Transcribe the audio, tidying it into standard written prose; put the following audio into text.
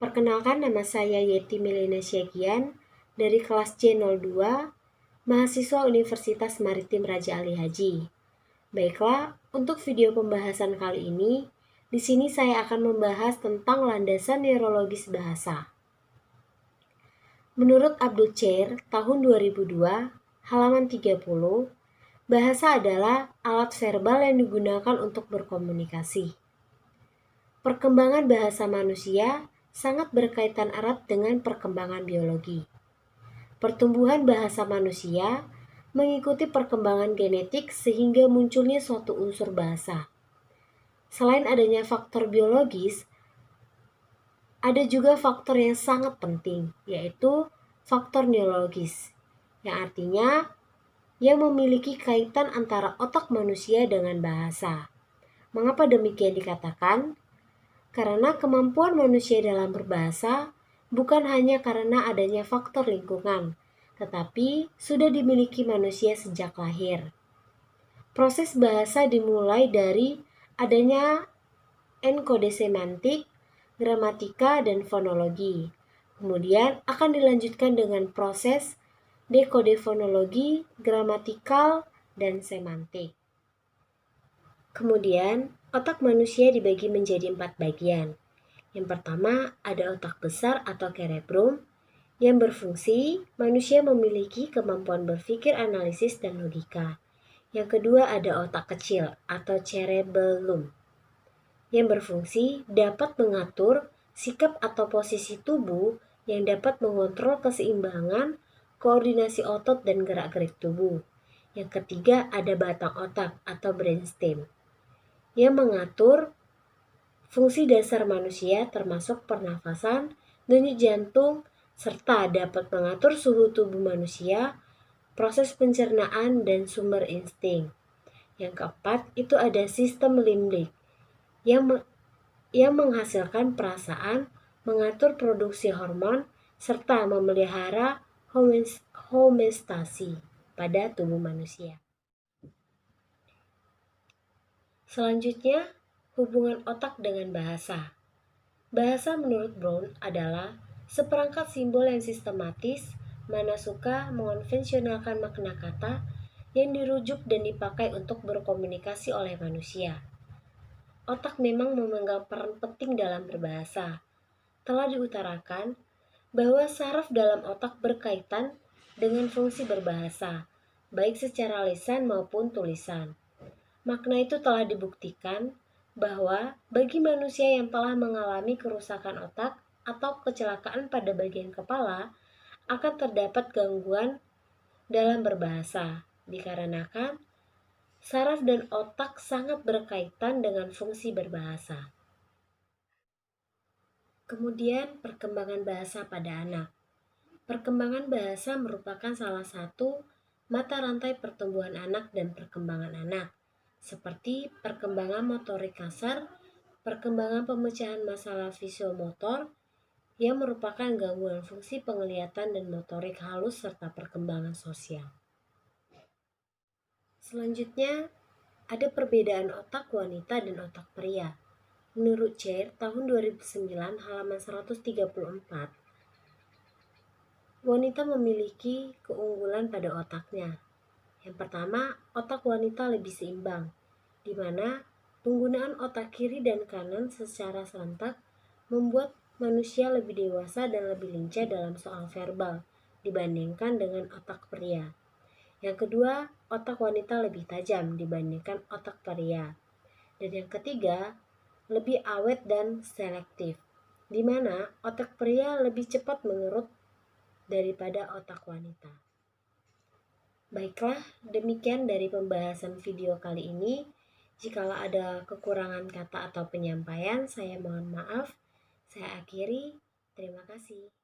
Perkenalkan, nama saya Yeti Melina Syagian dari kelas C02, mahasiswa Universitas Maritim Raja Ali Haji. Baiklah, untuk video pembahasan kali ini, di sini saya akan membahas tentang landasan neurologis bahasa. Menurut Abdul Chair tahun 2002, halaman 30, bahasa adalah alat verbal yang digunakan untuk berkomunikasi. Perkembangan bahasa manusia sangat berkaitan erat dengan perkembangan biologi. Pertumbuhan bahasa manusia mengikuti perkembangan genetik sehingga munculnya suatu unsur bahasa. Selain adanya faktor biologis, ada juga faktor yang sangat penting, yaitu faktor neurologis, yang artinya yang memiliki kaitan antara otak manusia dengan bahasa. Mengapa demikian dikatakan? Karena kemampuan manusia dalam berbahasa bukan hanya karena adanya faktor lingkungan, tetapi sudah dimiliki manusia sejak lahir. Proses bahasa dimulai dari adanya enkode semantik, gramatika, dan fonologi. Kemudian akan dilanjutkan dengan proses dekode fonologi, gramatikal, dan semantik. Kemudian, otak manusia dibagi menjadi 4 bagian. Yang pertama, ada otak besar atau cerebrum, yang berfungsi manusia memiliki kemampuan berpikir, analisis, dan logika. Yang kedua, ada otak kecil atau cerebellum, yang berfungsi dapat mengatur sikap atau posisi tubuh, yang dapat mengontrol keseimbangan, koordinasi otot, dan gerak-gerik tubuh. Yang ketiga, ada batang otak atau brainstem, yang mengatur fungsi dasar manusia termasuk pernafasan, denyut jantung, serta dapat mengatur suhu tubuh manusia, proses pencernaan, dan sumber insting. Yang keempat, itu ada sistem limbik yang menghasilkan perasaan, mengatur produksi hormon, serta memelihara homeostasi pada tubuh manusia. Selanjutnya, hubungan otak dengan bahasa. Bahasa menurut Brown adalah seperangkat simbol yang sistematis, mana suka mengonvensionalkan makna kata yang dirujuk dan dipakai untuk berkomunikasi oleh manusia. Otak memang memegang peran penting dalam berbahasa. Telah diutarakan bahwa saraf dalam otak berkaitan dengan fungsi berbahasa, baik secara lisan maupun tulisan. Makna itu telah dibuktikan bahwa bagi manusia yang telah mengalami kerusakan otak atau kecelakaan pada bagian kepala, akan terdapat gangguan dalam berbahasa, dikarenakan saraf dan otak sangat berkaitan dengan fungsi berbahasa. Kemudian, perkembangan bahasa pada anak. Perkembangan bahasa merupakan salah satu mata rantai pertumbuhan anak dan perkembangan anak, seperti perkembangan motorik kasar, perkembangan pemecahan masalah visiomotor, yang merupakan gangguan fungsi penglihatan dan motorik halus serta perkembangan sosial. Selanjutnya, ada perbedaan otak wanita dan otak pria. Menurut Chair tahun 2009 halaman 134, wanita memiliki keunggulan pada otaknya. Yang pertama, otak wanita lebih seimbang, di mana penggunaan otak kiri dan kanan secara serentak membuat manusia lebih dewasa dan lebih lincah dalam soal verbal dibandingkan dengan otak pria. Yang kedua, otak wanita lebih tajam dibandingkan otak pria. Dan yang ketiga, lebih awet dan selektif, di mana otak pria lebih cepat mengerut daripada otak wanita. Baiklah, demikian dari pembahasan video kali ini. Jikalau ada kekurangan kata atau penyampaian, saya mohon maaf. Saya akhiri. Terima kasih.